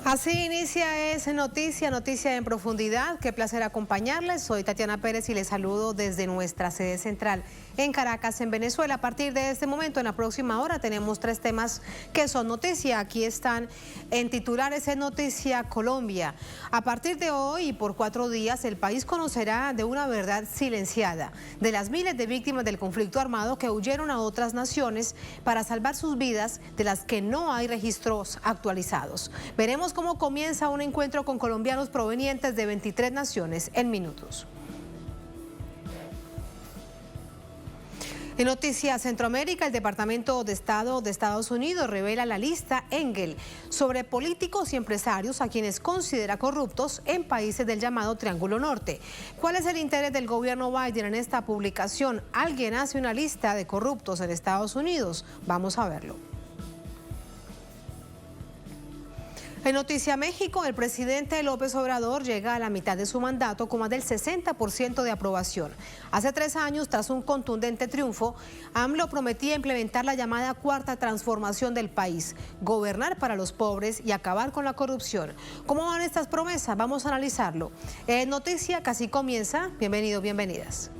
Así inicia Es Noticia, Noticia en Profundidad. Qué placer acompañarles. Soy Tatiana Pérez y les saludo desde nuestra sede central en Caracas, en Venezuela. A partir de este momento, en la próxima hora, tenemos 3 temas que son noticia. Aquí están en titulares Es Noticia Colombia. A partir de hoy y por 4 días, el país conocerá de una verdad silenciada, de las miles de víctimas del conflicto armado que huyeron a otras naciones para salvar sus vidas, de las que no hay registros actualizados. Veremos cómo comienza un encuentro con colombianos provenientes de 23 naciones en minutos. En Noticias Centroamérica, el Departamento de Estado de Estados Unidos revela la lista Engel sobre políticos y empresarios a quienes considera corruptos en países del llamado Triángulo Norte. ¿Cuál es el interés del gobierno Biden en esta publicación? ¿Alguien hace una lista de corruptos en Estados Unidos? Vamos a verlo. En Noticia México, el presidente López Obrador llega a la mitad de su mandato con más del 60% de aprobación. Hace 3 años, tras un contundente triunfo, AMLO prometía implementar la llamada cuarta transformación del país, gobernar para los pobres y acabar con la corrupción. ¿Cómo van estas promesas? Vamos a analizarlo. Noticia casi comienza. Bienvenidos, bienvenidas.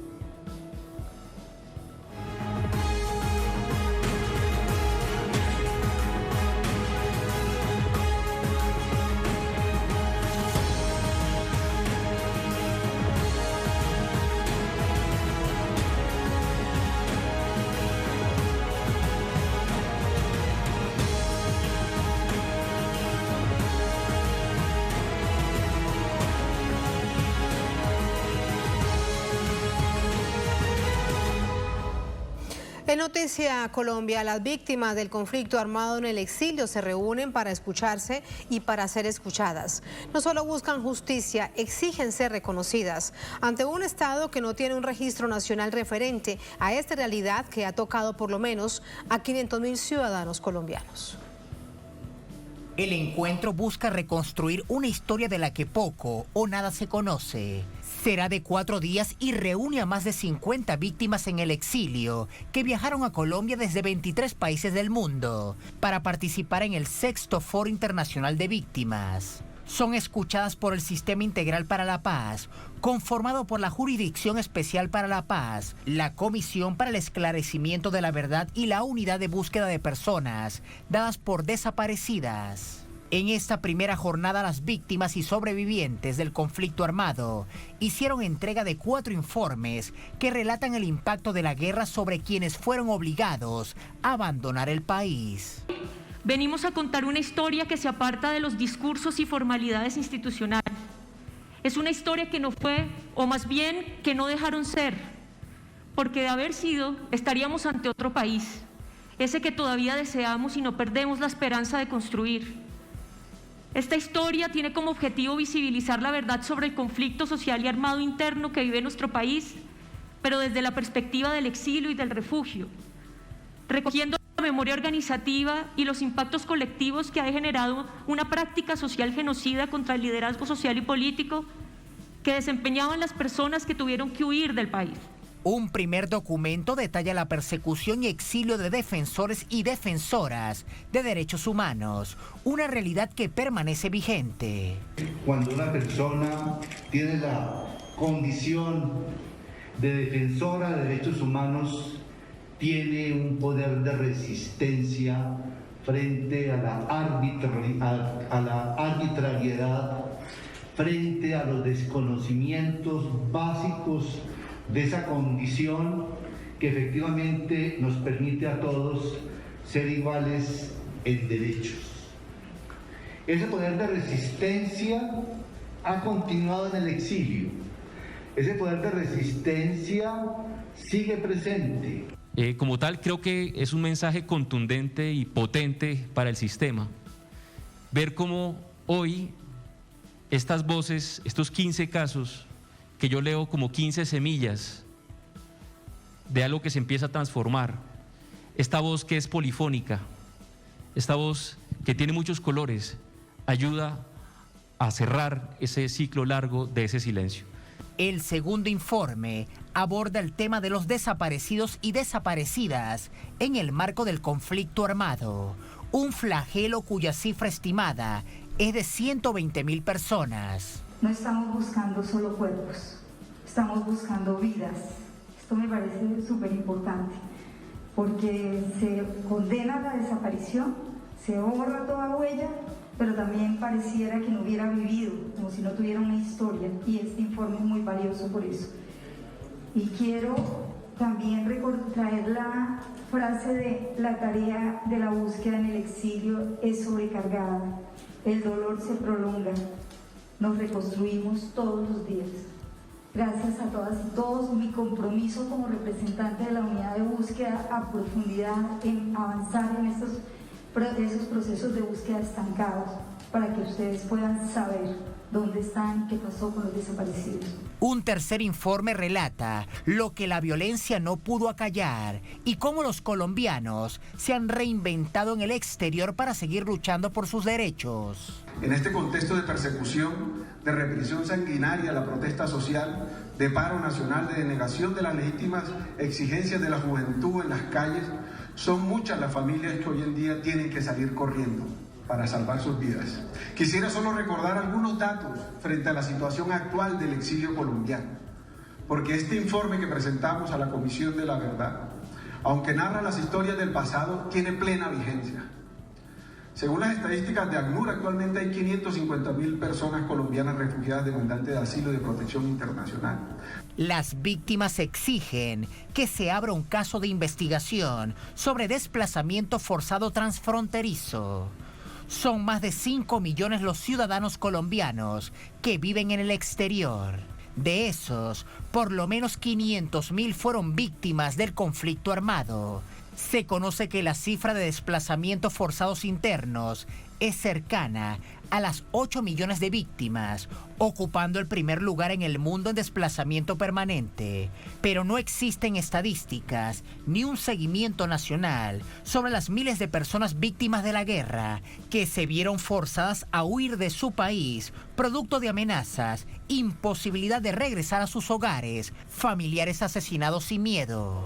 En Noticia Colombia, las víctimas del conflicto armado en el exilio se reúnen para escucharse y para ser escuchadas. No solo buscan justicia, exigen ser reconocidas ante un Estado que no tiene un registro nacional referente a esta realidad que ha tocado por lo menos a 500.000 ciudadanos colombianos. El encuentro busca reconstruir una historia de la que poco o nada se conoce. Será de 4 días y reúne a más de 50 víctimas en el exilio que viajaron a Colombia desde 23 países del mundo para participar en el 6º Foro Internacional de Víctimas. Son escuchadas por el Sistema Integral para la Paz, conformado por la Jurisdicción Especial para la Paz, la Comisión para el Esclarecimiento de la Verdad y la Unidad de Búsqueda de Personas, dadas por desaparecidas. En esta primera jornada, las víctimas y sobrevivientes del conflicto armado hicieron entrega de 4 informes que relatan el impacto de la guerra sobre quienes fueron obligados a abandonar el país. Venimos a contar una historia que se aparta de los discursos y formalidades institucionales. Es una historia que no fue, o más bien que no dejaron ser, porque de haber sido, estaríamos ante otro país, ese que todavía deseamos y no perdemos la esperanza de construir. Esta historia tiene como objetivo visibilizar la verdad sobre el conflicto social y armado interno que vive nuestro país, pero desde la perspectiva del exilio y del refugio, recogiendo la memoria organizativa y los impactos colectivos que ha generado una práctica social genocida contra el liderazgo social y político que desempeñaban las personas que tuvieron que huir del país. Un primer documento detalla la persecución y exilio de defensores y defensoras de derechos humanos, una realidad que permanece vigente. Cuando una persona tiene la condición de defensora de derechos humanos, tiene un poder de resistencia frente a la arbitrariedad, frente a los desconocimientos básicos de esa condición que efectivamente nos permite a todos ser iguales en derechos. Ese poder de resistencia ha continuado en el exilio. Ese poder de resistencia sigue presente. Como tal, creo que es un mensaje contundente y potente para el sistema. Ver cómo hoy estas voces, estos 15 casos, que yo leo como 15 semillas de algo que se empieza a transformar, esta voz que es polifónica, esta voz que tiene muchos colores, ayuda a cerrar ese ciclo largo de ese silencio. El segundo informe aborda el tema de los desaparecidos y desaparecidas en el marco del conflicto armado, un flagelo cuya cifra estimada es de 120.000 personas. No estamos buscando solo cuerpos, estamos buscando vidas. Esto me parece súper importante, porque se condena la desaparición, se borra toda huella, pero también pareciera que no hubiera vivido, como si no tuviera una historia, y este informe es muy valioso por eso. Y quiero también traer la frase de la tarea de la búsqueda en el exilio es sobrecargada, el dolor se prolonga, nos reconstruimos todos los días. Gracias a todas y todos, mi compromiso como representante de la unidad de búsqueda a profundidad en avanzar en esos procesos de búsqueda estancados para que ustedes puedan saber dónde están, qué pasó con los desaparecidos. Un tercer informe relata lo que la violencia no pudo acallar y cómo los colombianos se han reinventado en el exterior para seguir luchando por sus derechos. En este contexto de persecución, de represión sanguinaria, la protesta social, de paro nacional, de denegación de las legítimas exigencias de la juventud en las calles, son muchas las familias que hoy en día tienen que salir corriendo para salvar sus vidas. Quisiera solo recordar algunos datos frente a la situación actual del exilio colombiano, porque este informe que presentamos a la Comisión de la Verdad, aunque narra las historias del pasado, tiene plena vigencia. Según las estadísticas de ACNUR, actualmente hay 550.000 personas colombianas refugiadas demandantes de asilo y de protección internacional. Las víctimas exigen que se abra un caso de investigación sobre desplazamiento forzado transfronterizo. Son más de 5 millones los ciudadanos colombianos que viven en el exterior. De esos, por lo menos 500.000 fueron víctimas del conflicto armado. Se conoce que la cifra de desplazamientos forzados internos es cercana a las 8 millones de víctimas, ocupando el primer lugar en el mundo en desplazamiento permanente. Pero no existen estadísticas ni un seguimiento nacional sobre las miles de personas víctimas de la guerra que se vieron forzadas a huir de su país, producto de amenazas, imposibilidad de regresar a sus hogares, familiares asesinados y miedo.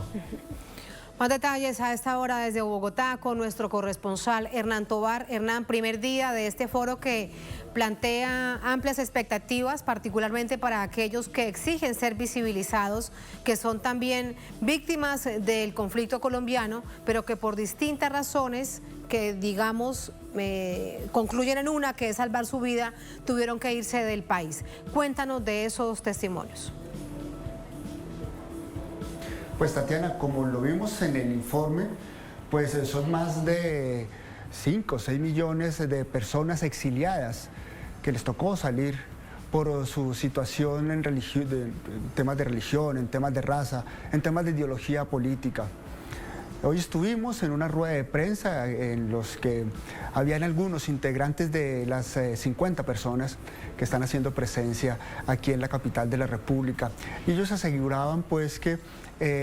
Más detalles a esta hora desde Bogotá con nuestro corresponsal Hernán Tovar. Hernán, primer día de este foro que plantea amplias expectativas, particularmente para aquellos que exigen ser visibilizados, que son también víctimas del conflicto colombiano, pero que por distintas razones que digamos concluyen en una, que es salvar su vida, tuvieron que irse del país. Cuéntanos de esos testimonios. Pues Tatiana, como lo vimos en el informe, pues son más de 5 o 6 millones de personas exiliadas que les tocó salir por su situación en temas de religión, en temas de raza, en temas de ideología política. Hoy estuvimos en una rueda de prensa en los que habían algunos integrantes de las 50 personas que están haciendo presencia aquí en la capital de la República. Y ellos aseguraban pues que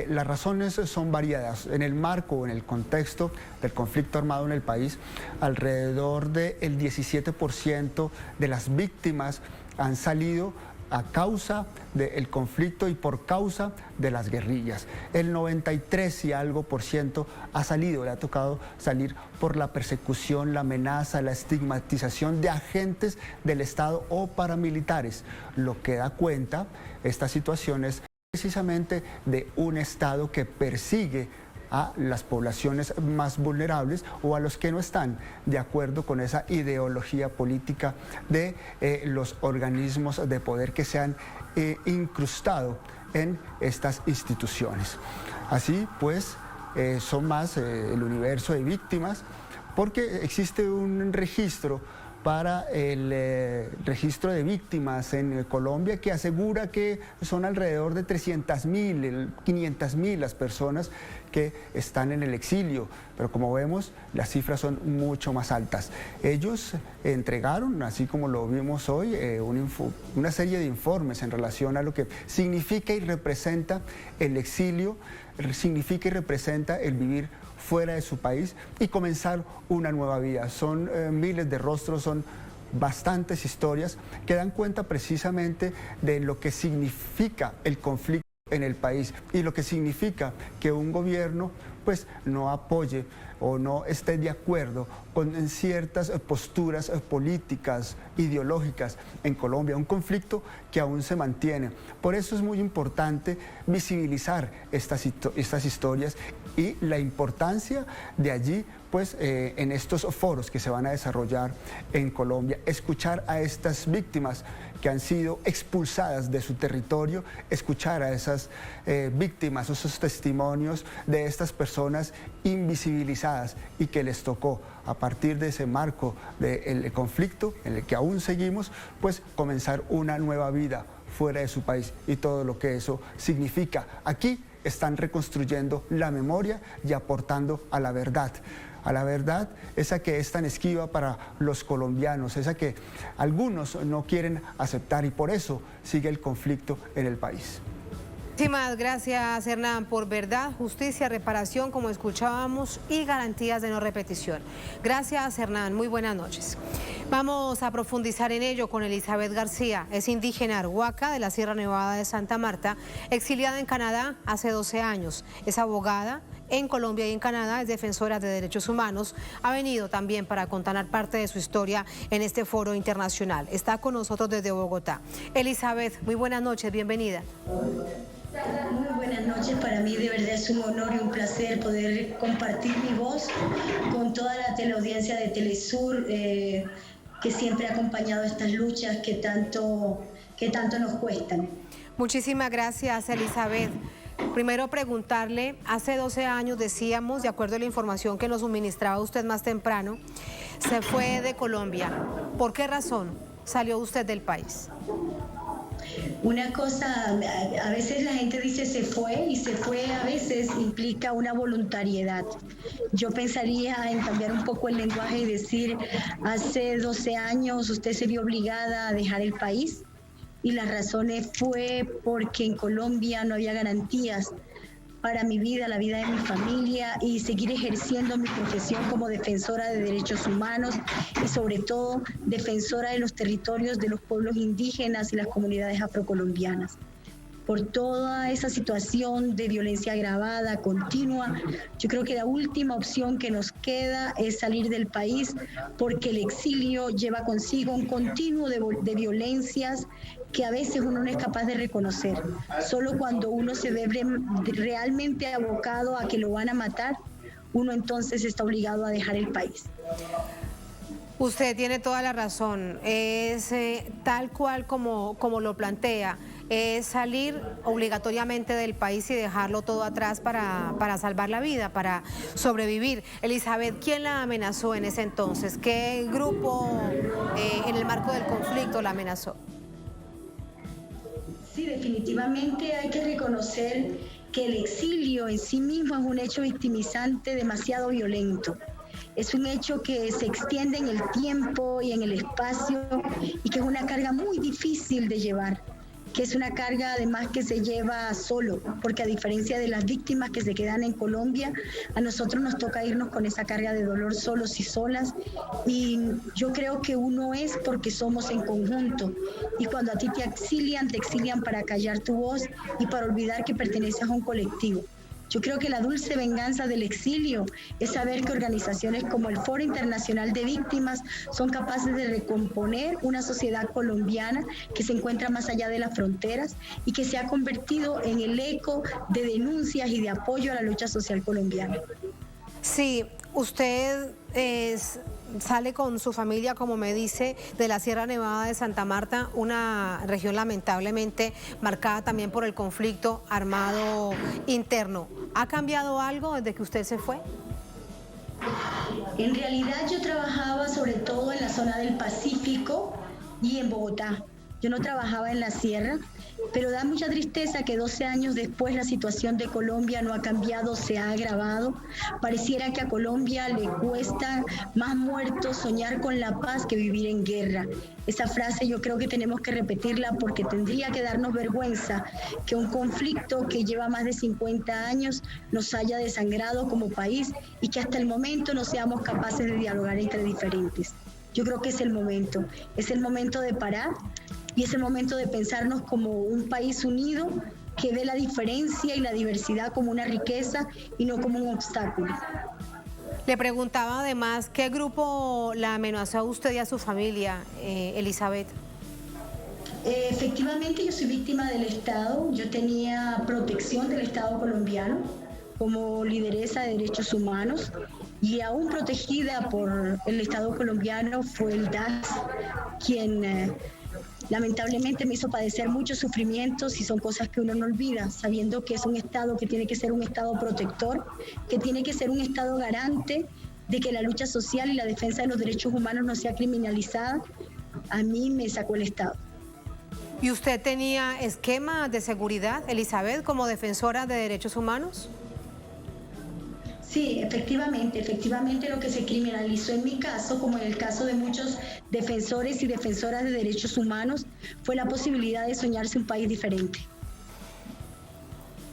las razones son variadas. En el marco, en el contexto del conflicto armado en el país, alrededor del 17% de las víctimas han salido a causa del conflicto y por causa de las guerrillas. El 93 y algo por ciento ha salido, le ha tocado salir por la persecución, la amenaza, la estigmatización de agentes del Estado o paramilitares, lo que da cuenta estas situaciones precisamente de un Estado que persigue a las poblaciones más vulnerables o a los que no están de acuerdo con esa ideología política de los organismos de poder que se han incrustado en estas instituciones. Así pues, son más el universo de víctimas porque existe un registro para el registro de víctimas en Colombia que asegura que son alrededor de 300.000, 500.000 las personas que están en el exilio, pero como vemos las cifras son mucho más altas. Ellos entregaron, así como lo vimos hoy, una serie de informes en relación a lo que significa y representa el exilio, significa y representa el vivir fuera de su país y comenzar una nueva vida. Son miles de rostros, son bastantes historias que dan cuenta precisamente de lo que significa el conflicto en el país y lo que significa que un gobierno pues no apoye o no esté de acuerdo con ciertas posturas políticas, ideológicas en Colombia, un conflicto que aún se mantiene. Por eso es muy importante visibilizar estas historias y la importancia de allí, pues en estos foros que se van a desarrollar en Colombia, escuchar a estas víctimas que han sido expulsadas de su territorio, escuchar a esas víctimas, esos testimonios de estas personas invisibilizadas y que les tocó a partir de ese marco del conflicto en el que aún seguimos, pues comenzar una nueva vida fuera de su país y todo lo que eso significa. Aquí están reconstruyendo la memoria y aportando a la verdad, esa que es tan esquiva para los colombianos, esa que algunos no quieren aceptar y por eso sigue el conflicto en el país. Muchísimas gracias, Hernán, por verdad, justicia, reparación, como escuchábamos, y garantías de no repetición. Gracias, Hernán. Muy buenas noches. Vamos a profundizar en ello con Elizabeth García. Es indígena arhuaca de la Sierra Nevada de Santa Marta, exiliada en Canadá hace 12 años. Es abogada en Colombia y en Canadá, es defensora de derechos humanos. Ha venido también para contar parte de su historia en este foro internacional. Está con nosotros desde Bogotá. Elizabeth, muy buenas noches, bienvenida. Muy buenas noches, para mí de verdad es un honor y un placer poder compartir mi voz con toda la teleaudiencia de Telesur, que siempre ha acompañado estas luchas que tanto nos cuestan. Muchísimas gracias, Elizabeth. Primero preguntarle, hace 12 años decíamos, de acuerdo a la información que nos suministraba usted más temprano, se fue de Colombia. ¿Por qué razón salió usted del país? Una cosa, a veces la gente dice se fue, y se fue a veces implica una voluntariedad. Yo pensaría en cambiar un poco el lenguaje y decir, hace 12 años usted se vio obligada a dejar el país y las razones fue porque en Colombia no había garantías para mi vida, la vida de mi familia y seguir ejerciendo mi profesión como defensora de derechos humanos y sobre todo defensora de los territorios de los pueblos indígenas y las comunidades afrocolombianas. Por toda esa situación de violencia agravada, continua, yo creo que la última opción que nos queda es salir del país porque el exilio lleva consigo un continuo de violencias que a veces uno no es capaz de reconocer. Solo cuando uno se ve realmente abocado a que lo van a matar, uno entonces está obligado a dejar el país. Usted tiene toda la razón, es tal cual como lo plantea, es salir obligatoriamente del país y dejarlo todo atrás para salvar la vida, para sobrevivir. Elizabeth, ¿quién la amenazó en ese entonces? ¿Qué grupo en el marco del conflicto la amenazó? Sí, definitivamente hay que reconocer que el exilio en sí mismo es un hecho victimizante demasiado violento. Es un hecho que se extiende en el tiempo y en el espacio y que es una carga muy difícil de llevar, que es una carga además que se lleva solo, porque a diferencia de las víctimas que se quedan en Colombia, a nosotros nos toca irnos con esa carga de dolor solos y solas, y yo creo que uno es porque somos en conjunto, y cuando a ti te exilian para callar tu voz y para olvidar que perteneces a un colectivo. Yo creo que la dulce venganza del exilio es saber que organizaciones como el Foro Internacional de Víctimas son capaces de recomponer una sociedad colombiana que se encuentra más allá de las fronteras y que se ha convertido en el eco de denuncias y de apoyo a la lucha social colombiana. Sí, usted sale con su familia, como me dice, de la Sierra Nevada de Santa Marta, una región lamentablemente marcada también por el conflicto armado interno. ¿Ha cambiado algo desde que usted se fue? En realidad yo trabajaba sobre todo en la zona del Pacífico y en Bogotá. Yo no trabajaba en la sierra, pero da mucha tristeza que 12 años después la situación de Colombia no ha cambiado, se ha agravado. Pareciera que a Colombia le cuesta más muertos soñar con la paz que vivir en guerra. Esa frase yo creo que tenemos que repetirla porque tendría que darnos vergüenza que un conflicto que lleva más de 50 años nos haya desangrado como país y que hasta el momento no seamos capaces de dialogar entre diferentes. Yo creo que es el momento de parar y es el momento de pensarnos como un país unido que ve la diferencia y la diversidad como una riqueza y no como un obstáculo. Le preguntaba además, ¿qué grupo la amenazó a usted y a su familia, Elizabeth? Efectivamente, yo soy víctima del Estado. Yo tenía protección del Estado colombiano como lideresa de derechos humanos y aún protegida por el Estado colombiano fue el DAS quien lamentablemente me hizo padecer muchos sufrimientos y son cosas que uno no olvida, sabiendo que es un Estado que tiene que ser un Estado protector, que tiene que ser un Estado garante de que la lucha social y la defensa de los derechos humanos no sea criminalizada. A mí me sacó el Estado. ¿Y usted tenía esquema de seguridad, Elizabeth, como defensora de derechos humanos? Sí, efectivamente lo que se criminalizó en mi caso, como en el caso de muchos defensores y defensoras de derechos humanos, fue la posibilidad de soñarse un país diferente.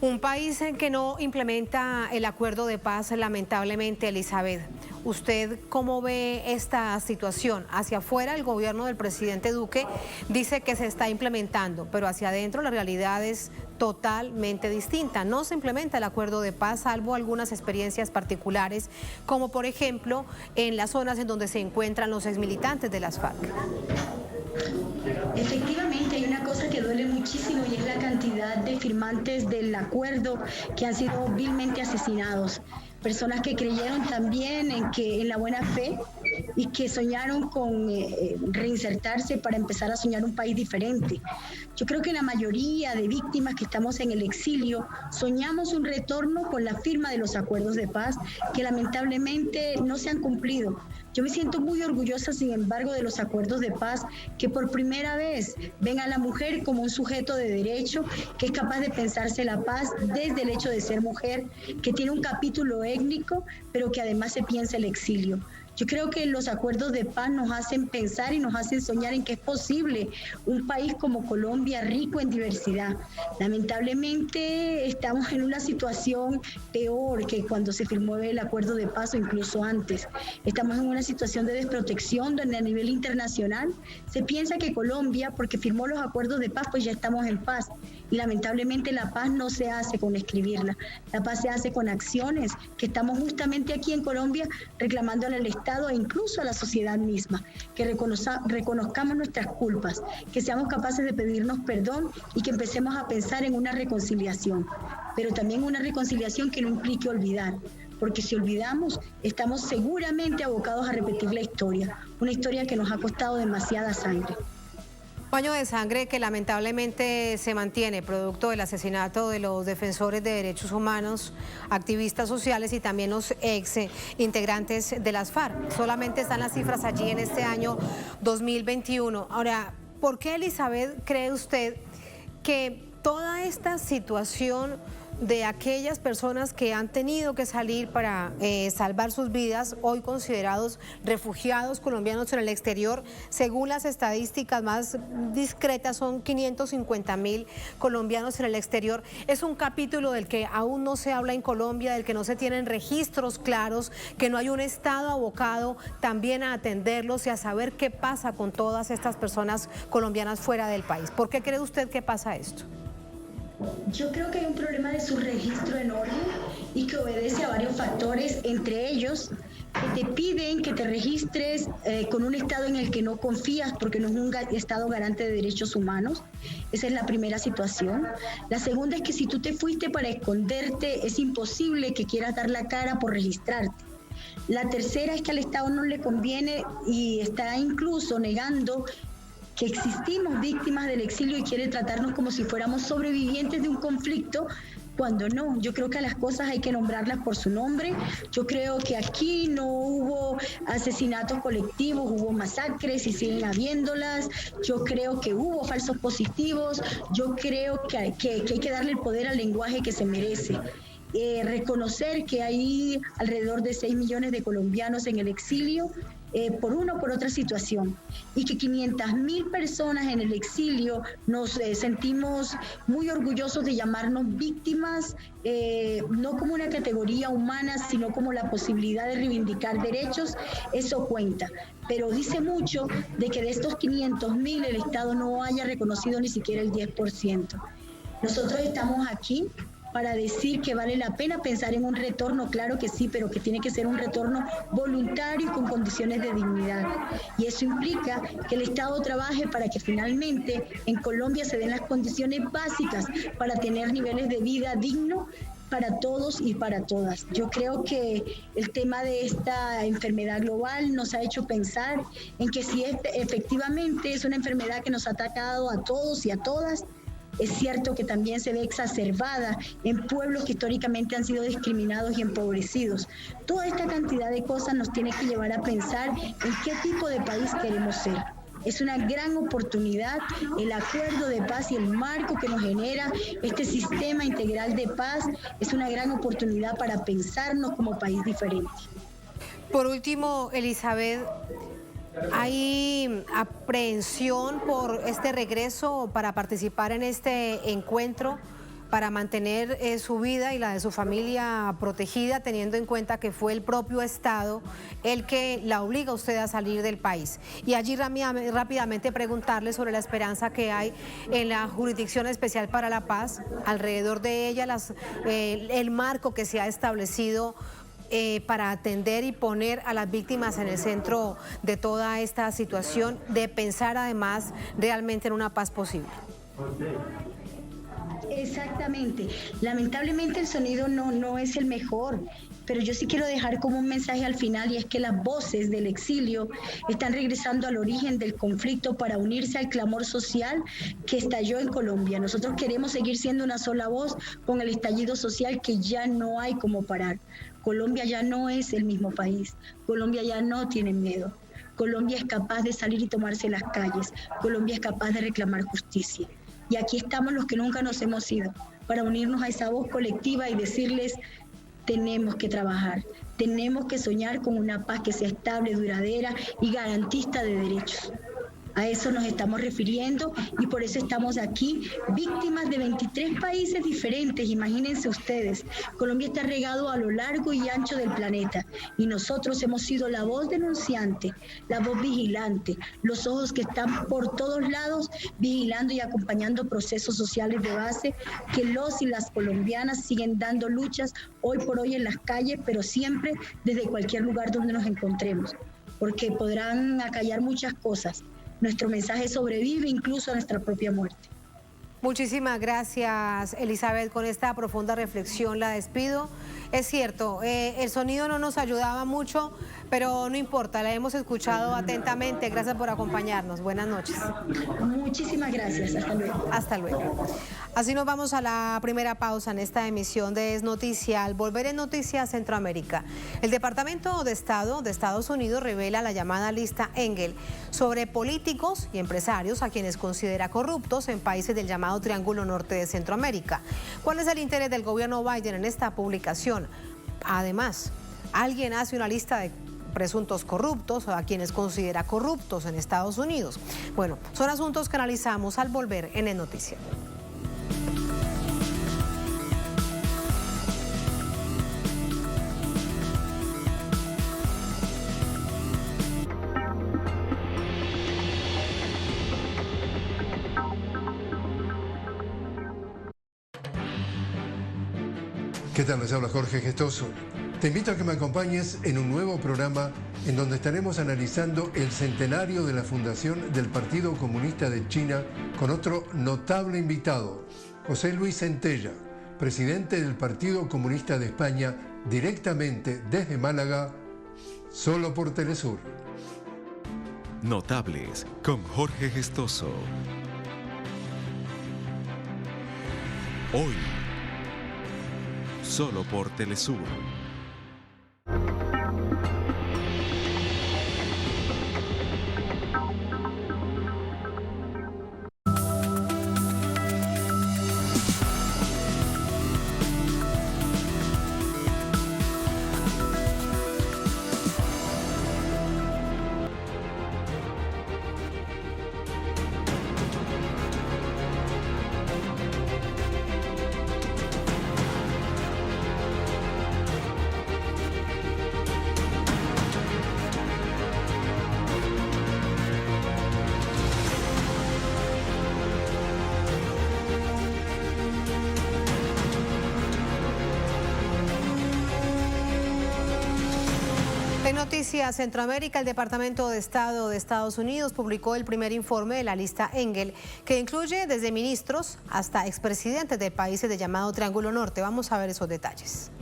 Un país en que no implementa el acuerdo de paz, lamentablemente, Elizabeth. ¿Usted cómo ve esta situación? Hacia afuera, el gobierno del presidente Duque dice que se está implementando, pero hacia adentro la realidad es totalmente distinta. No se implementa el acuerdo de paz, salvo algunas experiencias particulares, como por ejemplo en las zonas en donde se encuentran los exmilitantes de las FARC. Efectivamente, hay una cosa que duele muchísimo y es la cantidad de firmantes del acuerdo que han sido vilmente asesinados. Personas que creyeron también en la buena fe y que soñaron con reinsertarse para empezar a soñar un país diferente. Yo creo que la mayoría de víctimas que estamos en el exilio soñamos un retorno con la firma de los acuerdos de paz que lamentablemente no se han cumplido. Yo me siento muy orgullosa, sin embargo, de los acuerdos de paz que por primera vez ven a la mujer como un sujeto de derecho, que es capaz de pensarse la paz desde el hecho de ser mujer, que tiene un capítulo étnico, pero que además se piensa el exilio. Yo creo que los acuerdos de paz nos hacen pensar y nos hacen soñar en que es posible un país como Colombia rico en diversidad. Lamentablemente estamos en una situación peor que cuando se firmó el acuerdo de paz o incluso antes. Estamos en una situación de desprotección donde a nivel internacional se piensa que Colombia, porque firmó los acuerdos de paz, pues ya estamos en paz. Y lamentablemente la paz no se hace con escribirla, la paz se hace con acciones, que estamos justamente aquí en Colombia reclamándole al Estado e incluso a la sociedad misma, que reconozcamos nuestras culpas, que seamos capaces de pedirnos perdón y que empecemos a pensar en una reconciliación, pero también una reconciliación que no implique olvidar, porque si olvidamos estamos seguramente abocados a repetir la historia, una historia que nos ha costado demasiada sangre. Baño de sangre que lamentablemente se mantiene producto del asesinato de los defensores de derechos humanos, activistas sociales y también los ex integrantes de las FARC. Solamente están las cifras allí en este año 2021. Ahora, ¿por qué, Elizabeth, cree usted que toda esta situación de aquellas personas que han tenido que salir para salvar sus vidas, hoy considerados refugiados colombianos en el exterior, según las estadísticas más discretas son 550.000 colombianos en el exterior? Es un capítulo del que aún no se habla en Colombia, del que no se tienen registros claros, que no hay un Estado abocado también a atenderlos y a saber qué pasa con todas estas personas colombianas fuera del país. ¿Por qué cree usted que pasa esto? Yo creo que hay un problema de subregistro enorme y que obedece a varios factores, entre ellos que te piden que te registres con un Estado en el que no confías porque no es un Estado garante de derechos humanos. Esa es la primera situación. La segunda es que si tú te fuiste para esconderte, es imposible que quieras dar la cara por registrarte. La tercera es que al Estado no le conviene y está incluso negando que existimos víctimas del exilio y quiere tratarnos como si fuéramos sobrevivientes de un conflicto, cuando no. Yo creo que a las cosas hay que nombrarlas por su nombre. Yo creo que aquí no hubo asesinatos colectivos, hubo masacres y siguen habiéndolas. Yo creo que hubo falsos positivos. Yo creo que hay que darle el poder al lenguaje que se merece. Reconocer que hay alrededor de 6 millones de colombianos en el exilio, por una o por otra situación, y que 500.000 personas en el exilio nos sentimos muy orgullosos de llamarnos víctimas, no como una categoría humana, sino como la posibilidad de reivindicar derechos. Eso cuenta, pero dice mucho de que de estos 500.000 el Estado no haya reconocido ni siquiera el 10%. Nosotros estamos aquí para decir que vale la pena pensar en un retorno, claro que sí, pero que tiene que ser un retorno voluntario y con condiciones de dignidad. Y eso implica que el Estado trabaje para que finalmente en Colombia se den las condiciones básicas para tener niveles de vida dignos para todos y para todas. Yo creo que el tema de esta enfermedad global nos ha hecho pensar en que si efectivamente es una enfermedad que nos ha atacado a todos y a todas, es cierto que también se ve exacerbada en pueblos que históricamente han sido discriminados y empobrecidos. Toda esta cantidad de cosas nos tiene que llevar a pensar en qué tipo de país queremos ser. Es una gran oportunidad el acuerdo de paz y el marco que nos genera este sistema integral de paz. Es una gran oportunidad para pensarnos como país diferente. Por último, Elizabeth, ¿hay aprehensión por este regreso para participar en este encuentro, para mantener su vida y la de su familia protegida, teniendo en cuenta que fue el propio Estado el que la obliga a usted a salir del país? Y allí rápidamente preguntarle sobre la esperanza que hay en la Jurisdicción Especial para la Paz, alrededor de ella el marco que se ha establecido para atender y poner a las víctimas en el centro de toda esta situación, de pensar además realmente en una paz posible. Exactamente. Lamentablemente el sonido no es el mejor, pero yo sí quiero dejar como un mensaje al final, y es que las voces del exilio están regresando al origen del conflicto para unirse al clamor social que estalló en Colombia. Nosotros queremos seguir siendo una sola voz con el estallido social que ya no hay como parar. Colombia ya no es el mismo país. Colombia ya no tiene miedo. Colombia es capaz de salir y tomarse las calles. Colombia es capaz de reclamar justicia. Y aquí estamos los que nunca nos hemos ido, para unirnos a esa voz colectiva y decirles: tenemos que trabajar, tenemos que soñar con una paz que sea estable, duradera y garantista de derechos. A eso nos estamos refiriendo y por eso estamos aquí, víctimas de 23 países diferentes, imagínense ustedes. Colombia está regado a lo largo y ancho del planeta y nosotros hemos sido la voz denunciante, la voz vigilante, los ojos que están por todos lados vigilando y acompañando procesos sociales de base que los y las colombianas siguen dando luchas hoy por hoy en las calles, pero siempre desde cualquier lugar donde nos encontremos, porque podrán acallar muchas cosas. Nuestro mensaje sobrevive incluso a nuestra propia muerte. Muchísimas gracias, Elizabeth. Con esta profunda reflexión la despido. Es cierto, el sonido no nos ayudaba mucho, pero no importa, la hemos escuchado atentamente. Gracias por acompañarnos. Buenas noches. Muchísimas gracias. Hasta luego. Hasta luego. Así nos vamos a la primera pausa en esta emisión de Es Noticia. Al volver en Noticias Centroamérica, el Departamento de Estado de Estados Unidos revela la llamada lista Engel sobre políticos y empresarios a quienes considera corruptos en países del llamado Triángulo Norte de Centroamérica. ¿Cuál es el interés del gobierno Biden en esta publicación? Además, alguien hace una lista de presuntos corruptos o a quienes considera corruptos en Estados Unidos. Bueno, son asuntos que analizamos al volver en Es Noticia. ¿Qué tal? Les habla Jorge Gestoso. Te invito a que me acompañes en un nuevo programa en donde estaremos analizando el centenario de la fundación del Partido Comunista de China con otro notable invitado, José Luis Centella, presidente del Partido Comunista de España, directamente desde Málaga, solo por Telesur. Notables con Jorge Gestoso. Hoy, solo por Telesur. hacia Centroamérica, el Departamento de Estado de Estados Unidos publicó el primer informe de la lista Engel, que incluye desde ministros hasta expresidentes de países del llamado Triángulo Norte. Vamos a ver esos detalles.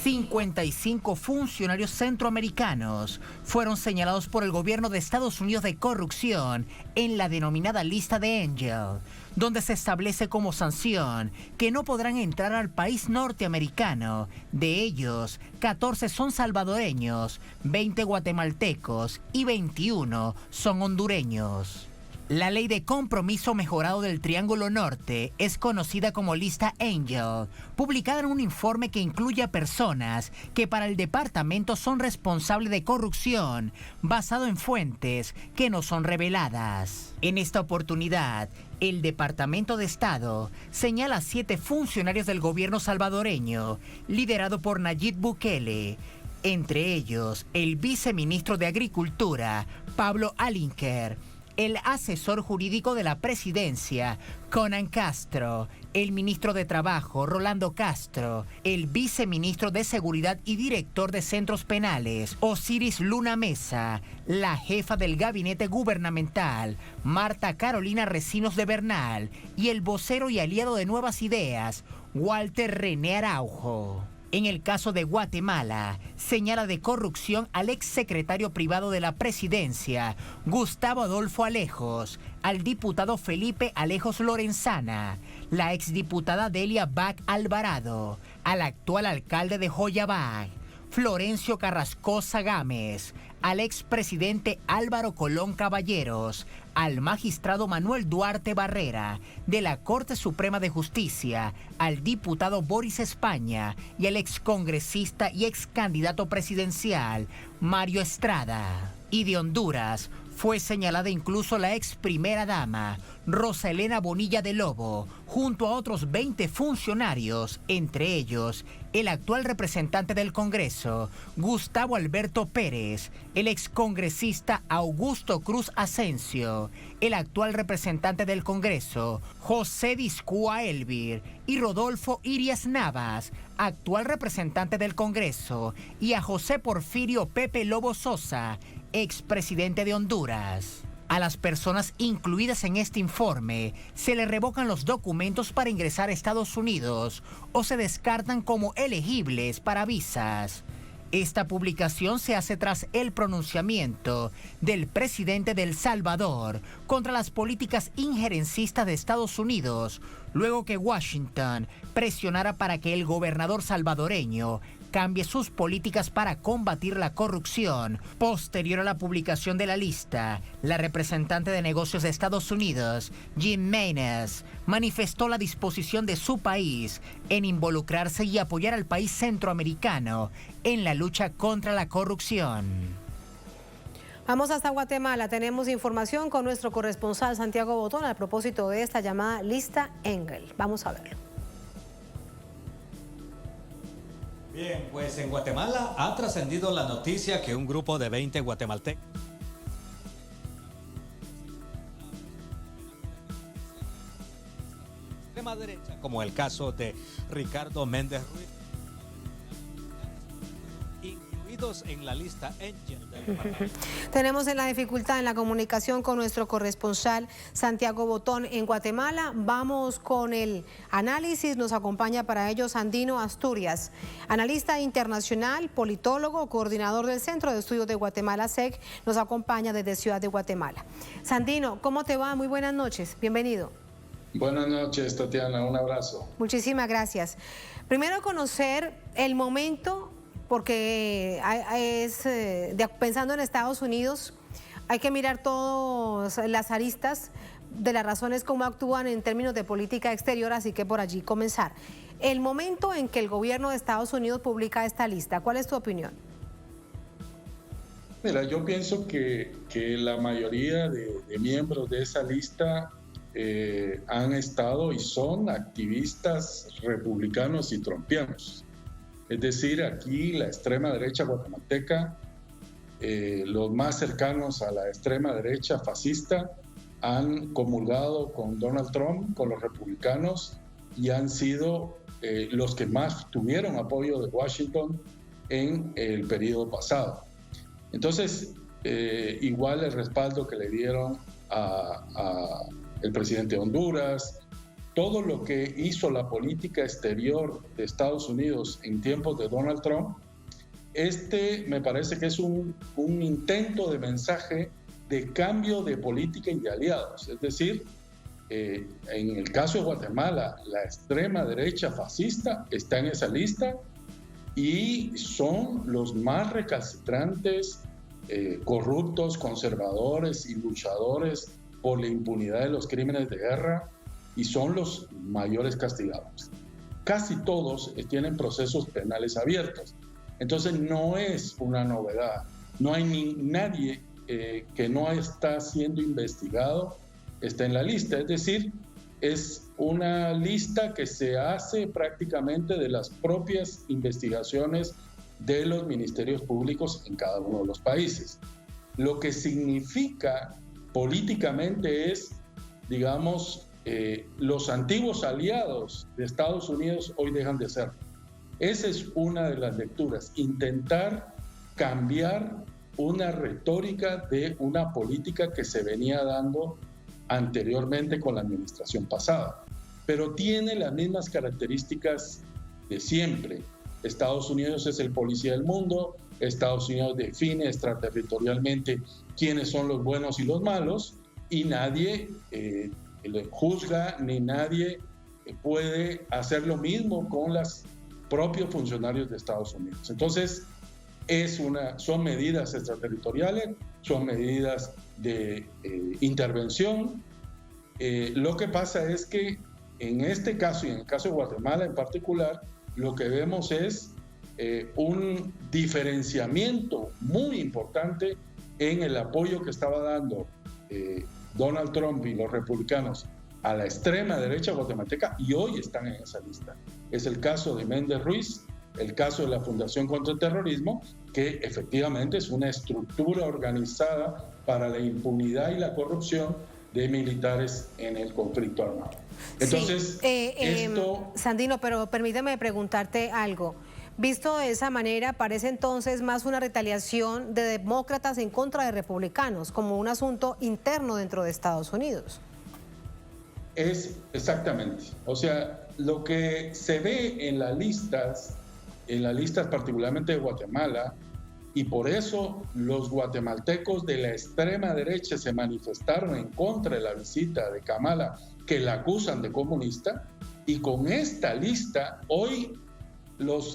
55 funcionarios centroamericanos fueron señalados por el gobierno de Estados Unidos de corrupción en la denominada lista de Engel, donde se establece como sanción que no podrán entrar al país norteamericano. De ellos, 14 son salvadoreños, 20 guatemaltecos y 21 son hondureños. La ley de compromiso mejorado del Triángulo Norte es conocida como lista Engel, publicada en un informe que incluye a personas que para el departamento son responsables de corrupción, basado en fuentes que no son reveladas. En esta oportunidad, el Departamento de Estado señala a 7 funcionarios del gobierno salvadoreño, liderado por Nayib Bukele, entre ellos el viceministro de Agricultura, Pablo Alinker, el asesor jurídico de la presidencia, Conan Castro, el ministro de Trabajo, Rolando Castro, el viceministro de Seguridad y director de centros penales, Osiris Luna Mesa, la jefa del gabinete gubernamental, Marta Carolina Recinos de Bernal, y el vocero y aliado de Nuevas Ideas, Walter René Araujo. En el caso de Guatemala, señala de corrupción al exsecretario privado de la presidencia, Gustavo Adolfo Alejos, al diputado Felipe Alejos Lorenzana, la exdiputada Delia Bach Alvarado, al actual alcalde de Joyabag, Florencio Carrascosa Gámez, al expresidente Álvaro Colón Caballeros, al magistrado Manuel Duarte Barrera, de la Corte Suprema de Justicia, al diputado Boris España y al excongresista y excandidato presidencial Mario Estrada. Y de Honduras fue señalada incluso la ex primera dama, Rosa Elena Bonilla de Lobo, junto a otros 20 funcionarios, entre ellos el actual representante del Congreso, Gustavo Alberto Pérez, el excongresista Augusto Cruz Asensio, el actual representante del Congreso, José Discúa Elvir, y Rodolfo Irias Navas, actual representante del Congreso, y a José Porfirio Pepe Lobo Sosa, expresidente de Honduras. A las personas incluidas en este informe se le revocan los documentos para ingresar a Estados Unidos o se descartan como elegibles para visas. Esta publicación se hace tras el pronunciamiento del presidente de El Salvador contra las políticas injerencistas de Estados Unidos, luego que Washington presionara para que el gobernador salvadoreño cambie sus políticas para combatir la corrupción. Posterior a la publicación de la lista, la representante de negocios de Estados Unidos, Jim Maynes, manifestó la disposición de su país en involucrarse y apoyar al país centroamericano en la lucha contra la corrupción. Vamos hasta Guatemala. Tenemos información con nuestro corresponsal Santiago Botón a propósito de esta llamada lista Engel. Vamos a verlo. Bien, pues en Guatemala ha trascendido la noticia que un grupo de 20 guatemaltecos de extrema derecha, como el caso de Ricardo Méndez Ruiz, incluidos en la lista Engel del Parlamento. Tenemos la dificultad en la comunicación con nuestro corresponsal Santiago Botón en Guatemala. Vamos con el análisis. Nos acompaña para ello Sandino Asturias, analista internacional, politólogo, coordinador del Centro de Estudios de Guatemala, SEC. Nos acompaña desde Ciudad de Guatemala. Sandino, ¿cómo te va? Muy buenas noches. Bienvenido. Buenas noches, Tatiana. Un abrazo. Muchísimas gracias. Primero conocer el momento, porque pensando en Estados Unidos, hay que mirar todas las aristas de las razones cómo actúan en términos de política exterior, así que por allí comenzar. El momento en que el gobierno de Estados Unidos publica esta lista, ¿cuál es tu opinión? Mira, yo pienso que la mayoría de miembros de esa lista han estado y son activistas republicanos y trompianos. Es decir, aquí la extrema derecha guatemalteca, los más cercanos a la extrema derecha fascista, han comulgado con Donald Trump, con los republicanos, y han sido los que más tuvieron apoyo de Washington en el periodo pasado. Entonces, igual el respaldo que le dieron a el presidente de Honduras, todo lo que hizo la política exterior de Estados Unidos en tiempos de Donald Trump, me parece que es un intento de mensaje de cambio de política y de aliados. Es decir, en el caso de Guatemala, la extrema derecha fascista está en esa lista y son los más recalcitrantes, corruptos, conservadores y luchadores por la impunidad de los crímenes de guerra, y son los mayores castigados. Casi todos tienen procesos penales abiertos. Entonces no es una novedad. No hay nadie que no está siendo investigado, está en la lista. Es decir, es una lista que se hace prácticamente de las propias investigaciones de los ministerios públicos en cada uno de los países. Lo que significa políticamente es, digamos, los antiguos aliados de Estados Unidos hoy dejan de serlo. Esa es una de las lecturas, intentar cambiar una retórica de una política que se venía dando anteriormente con la administración pasada, pero tiene las mismas características de siempre. Estados Unidos es el policía del mundo, Estados Unidos define extraterritorialmente quiénes son los buenos y los malos, y nadie juzga ni nadie puede hacer lo mismo con los propios funcionarios de Estados Unidos. Entonces, son medidas extraterritoriales, son medidas de intervención. Lo que pasa es que en este caso, y en el caso de Guatemala en particular, lo que vemos es un diferenciamiento muy importante en el apoyo que estaba dando Donald Trump y los republicanos a la extrema derecha guatemalteca, y hoy están en esa lista. Es el caso de Méndez Ruiz, el caso de la Fundación contra el Terrorismo, que efectivamente es una estructura organizada para la impunidad y la corrupción de militares en el conflicto armado. Entonces, Sandino, pero permíteme preguntarte algo. Visto de esa manera, parece entonces más una retaliación de demócratas en contra de republicanos, como un asunto interno dentro de Estados Unidos. Es exactamente. O sea, lo que se ve en las listas particularmente de Guatemala, y por eso los guatemaltecos de la extrema derecha se manifestaron en contra de la visita de Kamala, que la acusan de comunista, y con esta lista hoy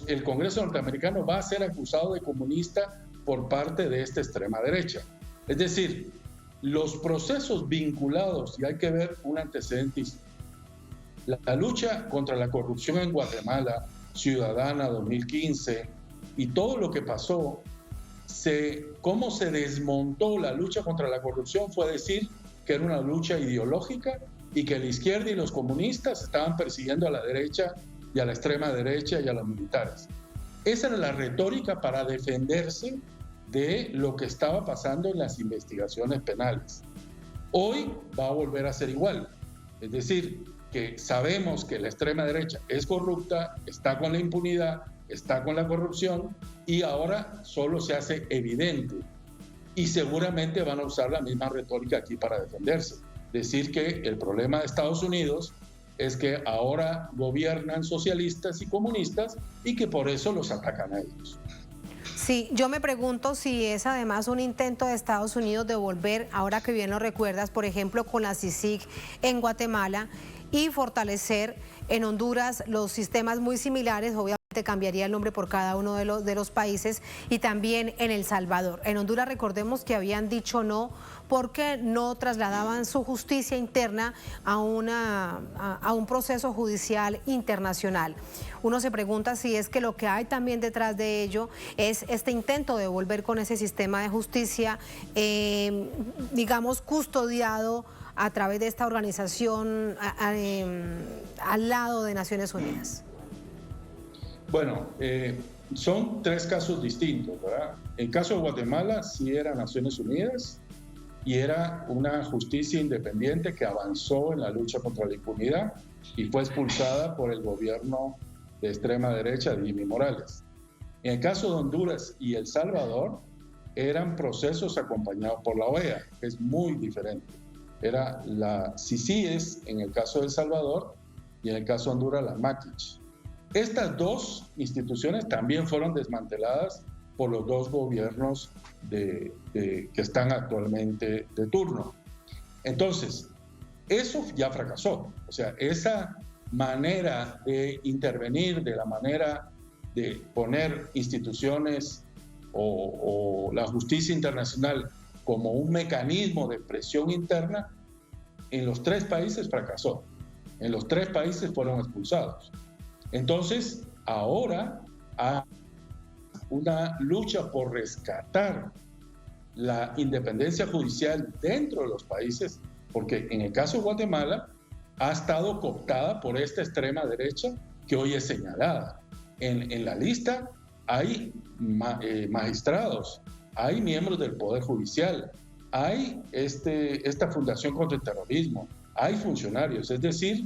el Congreso norteamericano va a ser acusado de comunista por parte de esta extrema derecha. Es decir, los procesos vinculados, y hay que ver un antecedente, la lucha contra la corrupción en Guatemala, Ciudadana 2015, y todo lo que pasó, cómo se desmontó la lucha contra la corrupción fue decir que era una lucha ideológica y que la izquierda y los comunistas estaban persiguiendo a la derecha y a la extrema derecha y a los militares. Esa era la retórica para defenderse de lo que estaba pasando en las investigaciones penales. Hoy va a volver a ser igual. Es decir, que sabemos que la extrema derecha es corrupta, está con la impunidad, está con la corrupción, y ahora solo se hace evidente. Y seguramente van a usar la misma retórica aquí para defenderse. Decir que el problema de Estados Unidos es que ahora gobiernan socialistas y comunistas y que por eso los atacan a ellos. Sí, yo me pregunto si es además un intento de Estados Unidos de volver, ahora que bien lo recuerdas, por ejemplo, con la CICIG en Guatemala, y fortalecer en Honduras los sistemas muy similares, obviamente cambiaría el nombre por cada uno de los países, y también en El Salvador. En Honduras recordemos que habían dicho no porque no trasladaban su justicia interna a un proceso judicial internacional. Uno se pregunta si es que lo que hay también detrás de ello es este intento de volver con ese sistema de justicia, digamos, custodiado a través de esta organización al lado de Naciones Unidas. Bueno, son tres casos distintos, ¿verdad? El caso de Guatemala sí era Naciones Unidas y era una justicia independiente que avanzó en la lucha contra la impunidad y fue expulsada por el gobierno de extrema derecha de Jimmy Morales. En el caso de Honduras y El Salvador, eran procesos acompañados por la OEA, que es muy diferente. Era la CICIES en el caso de El Salvador y en el caso de Honduras la MACICH. Estas dos instituciones también fueron desmanteladas por los dos gobiernos que están actualmente de turno. Entonces, eso ya fracasó. O sea, esa manera de intervenir, de la manera de poner instituciones o la justicia internacional como un mecanismo de presión interna, en los 3 países fracasó. En los 3 países fueron expulsados. Entonces, ahora hay una lucha por rescatar la independencia judicial dentro de los países, porque en el caso de Guatemala ha estado cooptada por esta extrema derecha que hoy es señalada. En la lista hay magistrados, hay miembros del Poder Judicial, hay esta Fundación contra el Terrorismo, hay funcionarios, es decir,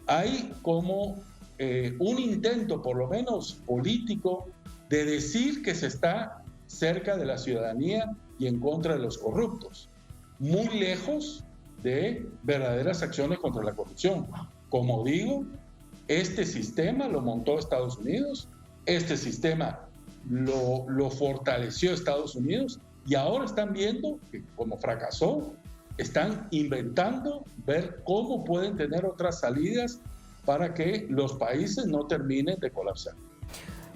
hay como un intento, por lo menos político, de decir que se está cerca de la ciudadanía y en contra de los corruptos, muy lejos de verdaderas acciones contra la corrupción. Como digo, este sistema lo montó Estados Unidos, este sistema lo fortaleció Estados Unidos y ahora están viendo que como fracasó, están inventando ver cómo pueden tener otras salidas para que los países no terminen de colapsar.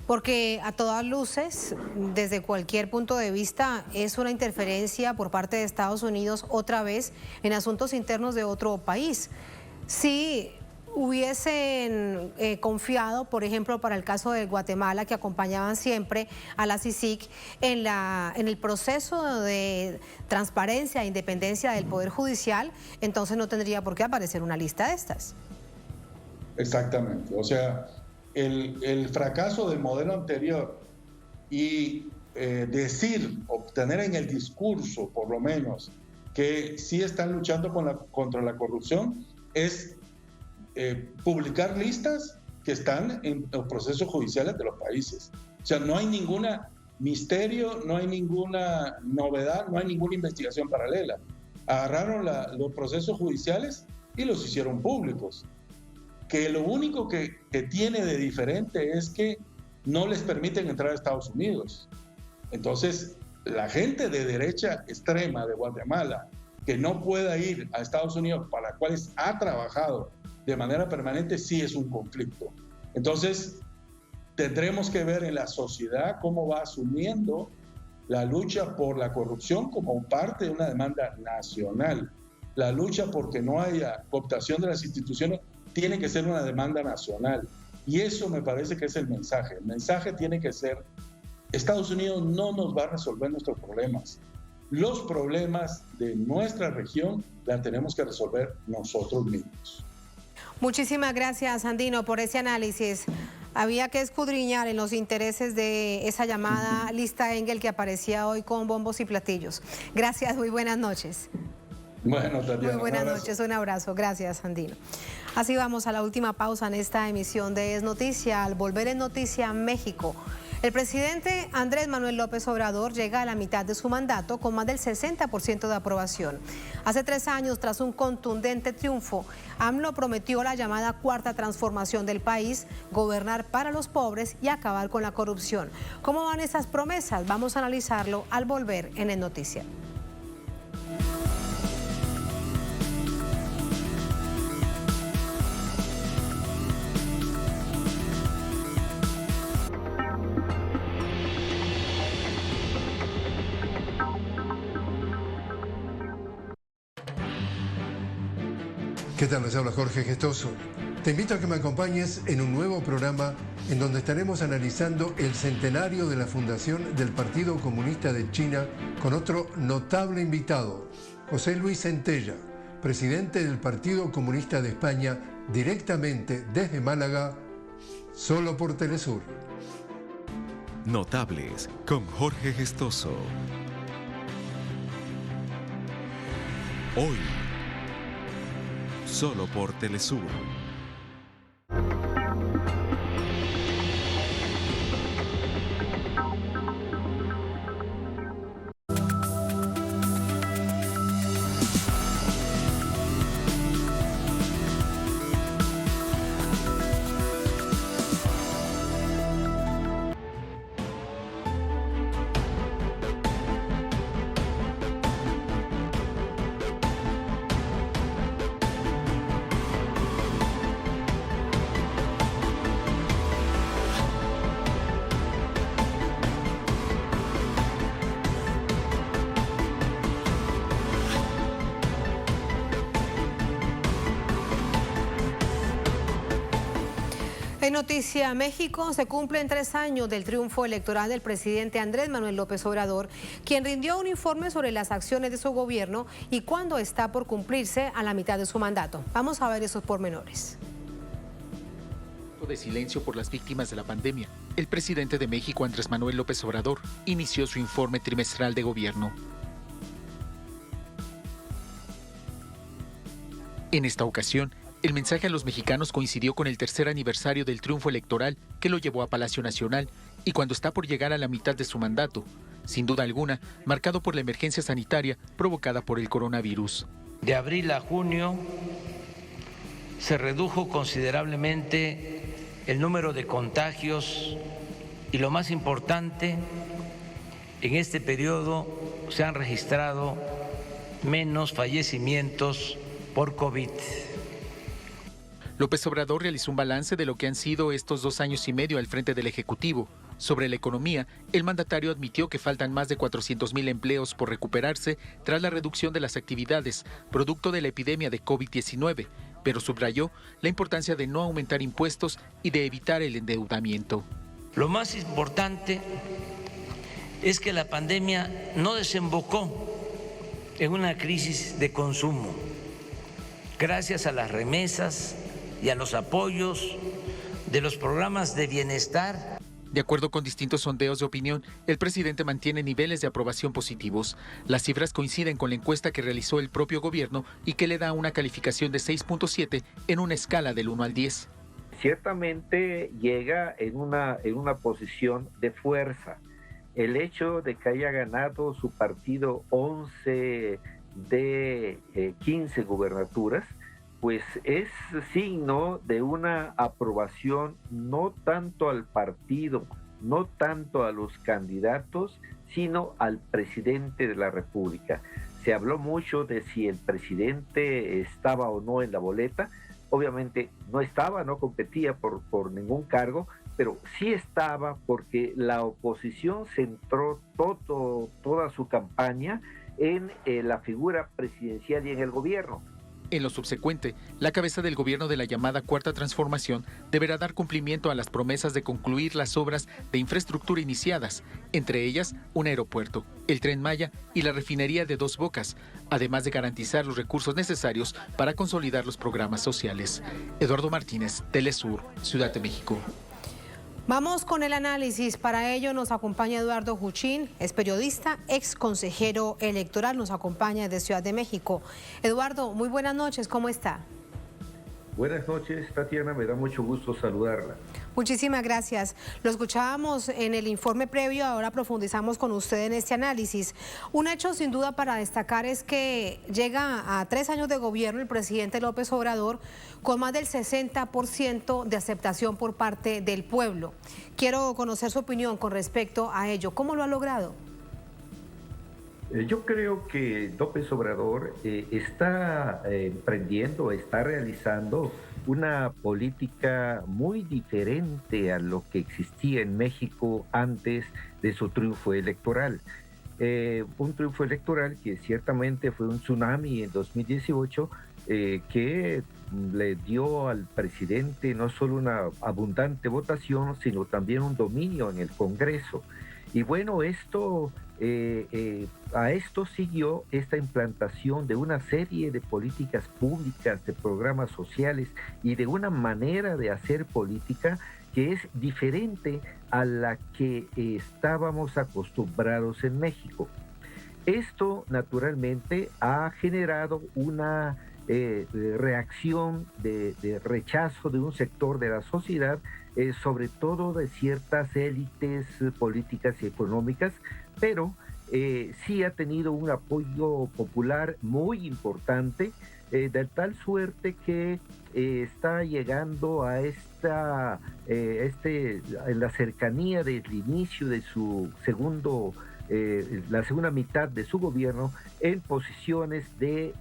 Porque a todas luces, desde cualquier punto de vista, es una interferencia por parte de Estados Unidos otra vez en asuntos internos de otro país. Si hubiesen confiado, por ejemplo, para el caso de Guatemala, que acompañaban siempre a la CICIG en el proceso de transparencia e independencia del Poder Judicial, entonces no tendría por qué aparecer una lista de estas. Exactamente, o sea, el fracaso del modelo anterior y obtener en el discurso, por lo menos, que sí están luchando contra la corrupción, es publicar listas que están en los procesos judiciales de los países. O sea, no hay ningún misterio, no hay ninguna novedad, no hay ninguna investigación paralela. Agarraron los procesos judiciales y los hicieron públicos. Que lo único que tiene de diferente es que no les permiten entrar a Estados Unidos. Entonces, la gente de derecha extrema de Guatemala, que no pueda ir a Estados Unidos, para la cual ha trabajado de manera permanente, sí es un conflicto. Entonces, tendremos que ver en la sociedad cómo va asumiendo la lucha por la corrupción como parte de una demanda nacional. La lucha porque no haya cooptación de las instituciones tiene que ser una demanda nacional. Y eso me parece que es el mensaje. El mensaje tiene que ser: Estados Unidos no nos va a resolver nuestros problemas. Los problemas de nuestra región la tenemos que resolver nosotros mismos. Muchísimas gracias, Andino, por ese análisis. Había que escudriñar en los intereses de esa llamada lista Engel que aparecía hoy con bombos y platillos. Gracias, muy buenas noches. Bueno, Tatiana, muy buenas noches, un abrazo. Gracias, Andino. Así vamos a la última pausa en esta emisión de Es Noticia. Al volver en Noticia México, el presidente Andrés Manuel López Obrador llega a la mitad de su mandato con más del 60% de aprobación. Hace 3 años, tras un contundente triunfo, AMLO prometió la llamada cuarta transformación del país, gobernar para los pobres y acabar con la corrupción. ¿Cómo van esas promesas? Vamos a analizarlo al volver en Es Noticia. ¿Qué tal? Les habla Jorge Gestoso. Te invito a que me acompañes en un nuevo programa en donde estaremos analizando el centenario de la fundación del Partido Comunista de China con otro notable invitado, José Luis Centella, presidente del Partido Comunista de España, directamente desde Málaga, solo por Telesur. Notables con Jorge Gestoso. Hoy, solo por Telesur. En Noticia México se cumplen 3 años del triunfo electoral del presidente Andrés Manuel López Obrador, quien rindió un informe sobre las acciones de su gobierno y cuándo está por cumplirse a la mitad de su mandato. Vamos a ver esos pormenores. De silencio por las víctimas de la pandemia, el presidente de México, Andrés Manuel López Obrador, inició su informe trimestral de gobierno. En esta ocasión, el mensaje a los mexicanos coincidió con el tercer aniversario del triunfo electoral que lo llevó a Palacio Nacional y cuando está por llegar a la mitad de su mandato, sin duda alguna, marcado por la emergencia sanitaria provocada por el coronavirus. De abril a junio se redujo considerablemente el número de contagios y lo más importante, en este periodo se han registrado menos fallecimientos por COVID. López Obrador realizó un balance de lo que han sido estos 2 años y medio al frente del Ejecutivo. Sobre la economía, el mandatario admitió que faltan más de 400,000 empleos por recuperarse tras la reducción de las actividades, producto de la epidemia de COVID-19, pero subrayó la importancia de no aumentar impuestos y de evitar el endeudamiento. Lo más importante es que la pandemia no desembocó en una crisis de consumo. Gracias a las remesas y a los apoyos de los programas de bienestar. De acuerdo con distintos sondeos de opinión, el presidente mantiene niveles de aprobación positivos. Las cifras coinciden con la encuesta que realizó el propio gobierno y que le da una calificación de 6.7 en una escala del 1 al 10. Ciertamente llega en una posición de fuerza. El hecho de que haya ganado su partido 11 de 15 gubernaturas, pues es signo de una aprobación no tanto al partido, no tanto a los candidatos, sino al presidente de la República. Se habló mucho de si el presidente estaba o no en la boleta. Obviamente no estaba, no competía por ningún cargo, pero sí estaba porque la oposición centró toda su campaña en la figura presidencial y en el gobierno. En lo subsecuente, la cabeza del gobierno de la llamada Cuarta Transformación deberá dar cumplimiento a las promesas de concluir las obras de infraestructura iniciadas, entre ellas un aeropuerto, el Tren Maya y la refinería de Dos Bocas, además de garantizar los recursos necesarios para consolidar los programas sociales. Eduardo Martínez, Telesur, Ciudad de México. Vamos con el análisis. Para ello nos acompaña Eduardo Juchín, es periodista, ex consejero electoral, nos acompaña desde Ciudad de México. Eduardo, muy buenas noches, ¿cómo está? Buenas noches, Tatiana, me da mucho gusto saludarla. Muchísimas gracias. Lo escuchábamos en el informe previo, ahora profundizamos con usted en este análisis. Un hecho sin duda para destacar es que llega a 3 años de gobierno el presidente López Obrador con más del 60% de aceptación por parte del pueblo. Quiero conocer su opinión con respecto a ello. ¿Cómo lo ha logrado? Yo creo que López Obrador está emprendiendo, está realizando una política muy diferente a lo que existía en México antes de su triunfo electoral. Un triunfo electoral que ciertamente fue un tsunami en 2018 que le dio al presidente no solo una abundante votación, sino también un dominio en el Congreso. Y bueno, a esto siguió esta implantación de una serie de políticas públicas, de programas sociales y de una manera de hacer política que es diferente a la que estábamos acostumbrados en México. Esto naturalmente ha generado una reacción de rechazo de un sector de la sociedad, sobre todo de ciertas élites políticas y económicas, pero sí ha tenido un apoyo popular muy importante, de tal suerte que está llegando a en la cercanía del inicio de su la segunda mitad de su gobierno en posiciones de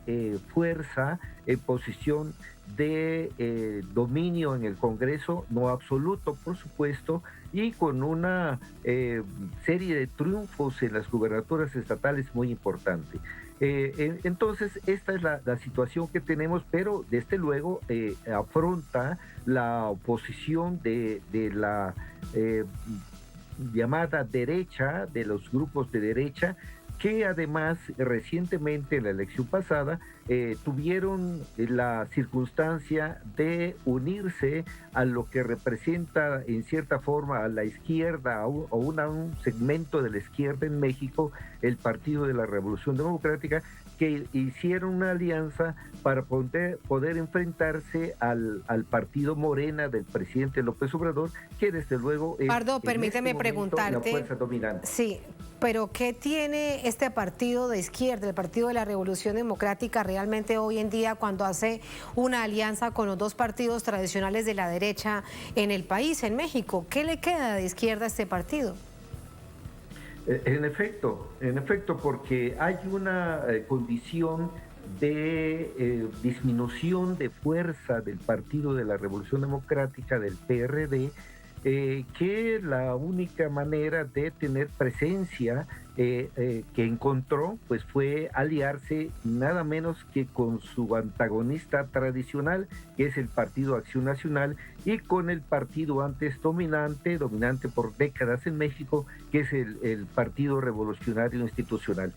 fuerza, en posición de dominio en el Congreso, no absoluto por supuesto, y con una serie de triunfos en las gubernaturas estatales muy importante. Entonces, esta es la situación que tenemos, pero desde luego afronta la oposición de la llamada derecha, de los grupos de derecha, que además recientemente en la elección pasada tuvieron la circunstancia de unirse a lo que representa en cierta forma a la izquierda o un segmento de la izquierda en México, el Partido de la Revolución Democrática, que hicieron una alianza para poder enfrentarse al partido Morena del presidente López Obrador, que desde luego es Pardo, permíteme preguntarte, la fuerza dominante. Sí, pero ¿qué tiene este partido de izquierda, el Partido de la Revolución Democrática, realmente hoy en día cuando hace una alianza con los dos partidos tradicionales de la derecha en el país, en México? ¿Qué le queda de izquierda a este partido? En efecto, porque hay una condición de disminución de fuerza del Partido de la Revolución Democrática, del PRD, que la única manera de tener presencia que encontró pues fue aliarse nada menos que con su antagonista tradicional, que es el Partido Acción Nacional, y con el partido antes dominante por décadas en México, que es el Partido Revolucionario Institucional.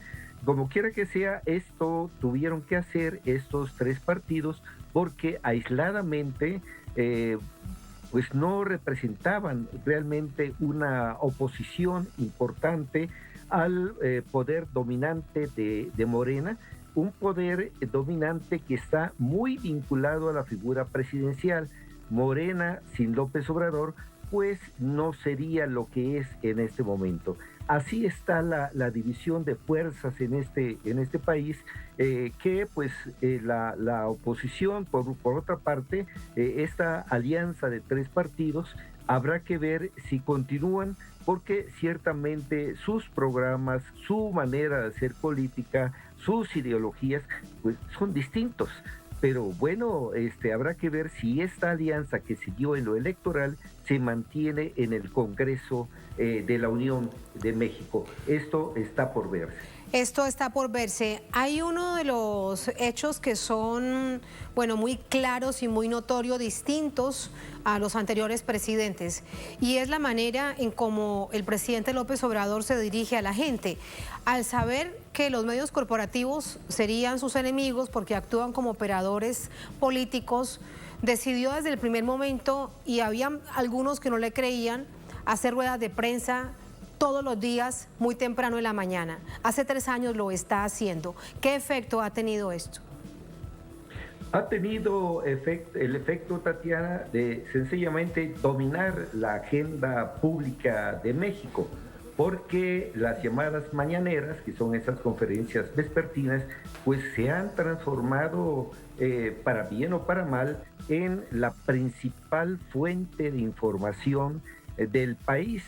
Como quiera que sea, esto tuvieron que hacer estos tres partidos porque aisladamente pues no representaban realmente una oposición importante al poder dominante de Morena, un poder dominante que está muy vinculado a la figura presidencial. Morena sin López Obrador pues no sería lo que es en este momento. Así está la división de fuerzas en este país, que pues la oposición, por otra parte, esta alianza de tres partidos, habrá que ver si continúan, porque ciertamente sus programas, su manera de hacer política, sus ideologías, pues son distintos. Pero bueno, habrá que ver si esta alianza que siguió en lo electoral se mantiene en el Congreso de la Unión de México. Esto está por verse. Esto está por verse. Hay uno de los hechos que son, bueno, muy claros y muy notorios, distintos a los anteriores presidentes, y es la manera en cómo el presidente López Obrador se dirige a la gente. Al saber que los medios corporativos serían sus enemigos porque actúan como operadores políticos, decidió desde el primer momento, y había algunos que no le creían, hacer ruedas de prensa todos los días, muy temprano en la mañana. Hace 3 años lo está haciendo. ¿Qué efecto ha tenido esto? Ha tenido el efecto, Tatiana, de sencillamente dominar la agenda pública de México, porque las llamadas mañaneras, que son esas conferencias vespertinas, pues se han transformado, para bien o para mal, en la principal fuente de información del país.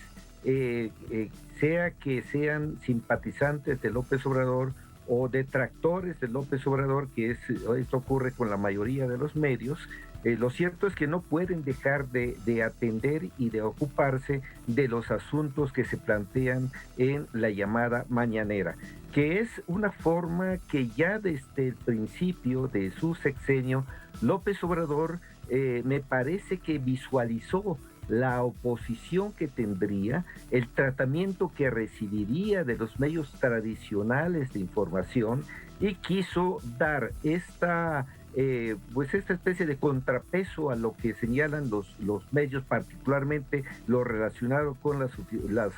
Sea que sean simpatizantes de López Obrador o detractores de López Obrador, que esto ocurre con la mayoría de los medios, lo cierto es que no pueden dejar de atender y de ocuparse de los asuntos que se plantean en la llamada mañanera, que es una forma que ya desde el principio de su sexenio, López Obrador me parece que visualizó la oposición que tendría, el tratamiento que recibiría de los medios tradicionales de información, y quiso dar esta especie de contrapeso a lo que señalan los medios, particularmente lo relacionado con las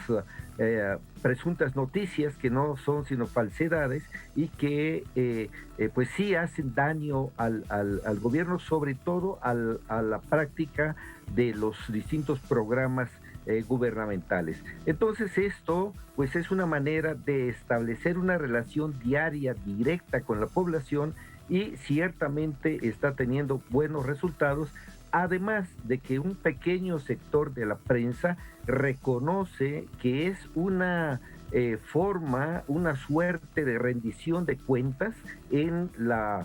presuntas noticias que no son sino falsedades y que pues sí hacen daño al gobierno, sobre todo a la práctica de los distintos programas gubernamentales. Entonces esto pues es una manera de establecer una relación diaria, directa con la población, y ciertamente está teniendo buenos resultados, además de que un pequeño sector de la prensa reconoce que es una forma, una suerte de rendición de cuentas en la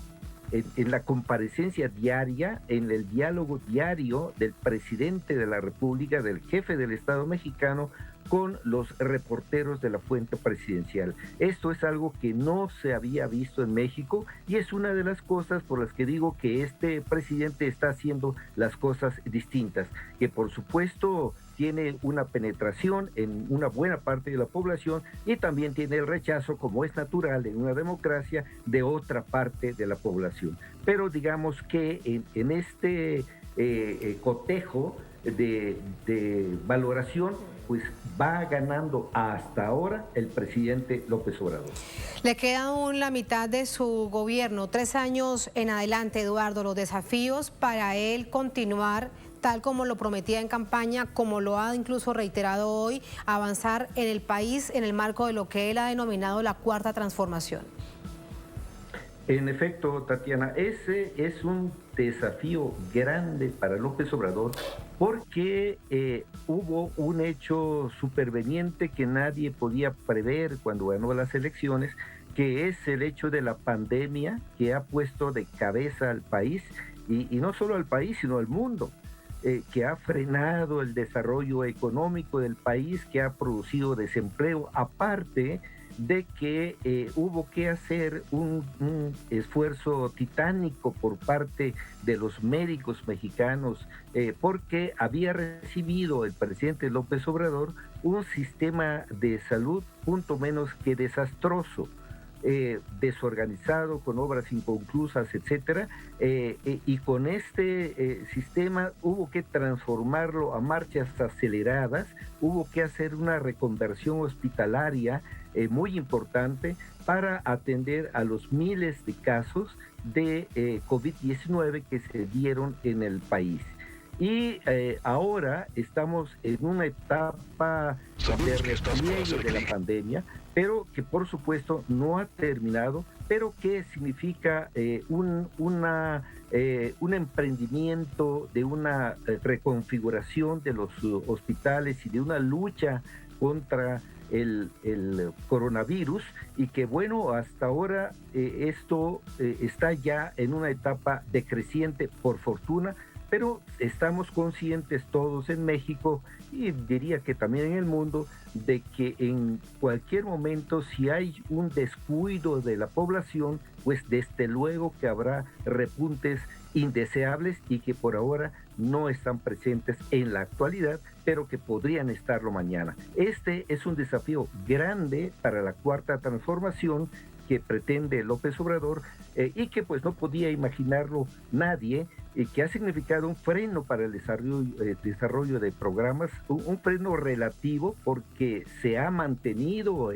comparecencia diaria, en el diálogo diario del presidente de la República, del jefe del Estado mexicano, con los reporteros de la fuente presidencial. Esto es algo que no se había visto en México y es una de las cosas por las que digo que este presidente está haciendo las cosas distintas, que por supuesto tiene una penetración en una buena parte de la población y también tiene el rechazo, como es natural en una democracia, de otra parte de la población. Pero digamos que en este cotejo de valoración, pues va ganando hasta ahora el presidente López Obrador. Le queda aún la mitad de su gobierno, 3 años en adelante, Eduardo. Los desafíos para él continuar tal como lo prometía en campaña, como lo ha incluso reiterado hoy, avanzar en el país en el marco de lo que él ha denominado la cuarta transformación. En efecto, Tatiana, ese es un desafío grande para López Obrador porque hubo un hecho superveniente que nadie podía prever cuando ganó las elecciones, que es el hecho de la pandemia que ha puesto de cabeza al país, y no solo al país, sino al mundo. Que ha frenado el desarrollo económico del país, que ha producido desempleo, aparte de que hubo que hacer un esfuerzo titánico por parte de los médicos mexicanos, porque había recibido el presidente López Obrador un sistema de salud punto menos que desastroso, desorganizado, con obras inconclusas, etcétera, y con este sistema hubo que transformarlo a marchas aceleradas, hubo que hacer una reconversión hospitalaria muy importante para atender a los miles de casos de COVID-19 que se dieron en el país. Y ahora estamos en una etapa de repliegue de la pandemia, pero que por supuesto no ha terminado, pero que significa un emprendimiento de una reconfiguración de los hospitales y de una lucha contra el coronavirus, y que bueno, hasta ahora esto está ya en una etapa decreciente, por fortuna, pero estamos conscientes todos en México y diría que también en el mundo de que en cualquier momento, si hay un descuido de la población, pues desde luego que habrá repuntes indeseables y que por ahora no están presentes en la actualidad, pero que podrían estarlo mañana. Este es un desafío grande para la cuarta transformación que pretende López Obrador y que pues no podía imaginarlo nadie, que ha significado un freno para el desarrollo de programas, un freno relativo porque se ha mantenido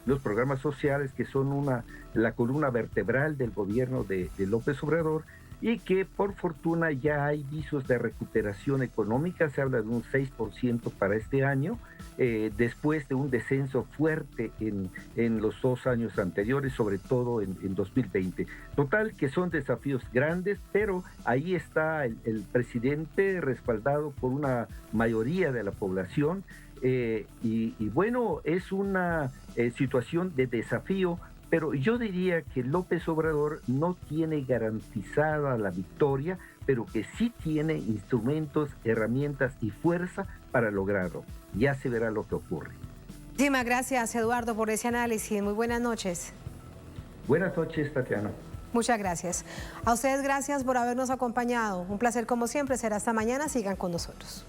los programas sociales que son la columna vertebral del gobierno de López Obrador, y que por fortuna ya hay visos de recuperación económica. Se habla de un 6% para este año, después de un descenso fuerte en los 2 años anteriores, sobre todo en 2020. Total, que son desafíos grandes, pero ahí está el presidente respaldado por una mayoría de la población, y bueno, es una situación de desafío. Pero yo diría que López Obrador no tiene garantizada la victoria, pero que sí tiene instrumentos, herramientas y fuerza para lograrlo. Ya se verá lo que ocurre. Muchísimas gracias, Eduardo, por ese análisis. Muy buenas noches. Buenas noches, Tatiana. Muchas gracias. A ustedes gracias por habernos acompañado. Un placer como siempre. Será hasta mañana. Sigan con nosotros.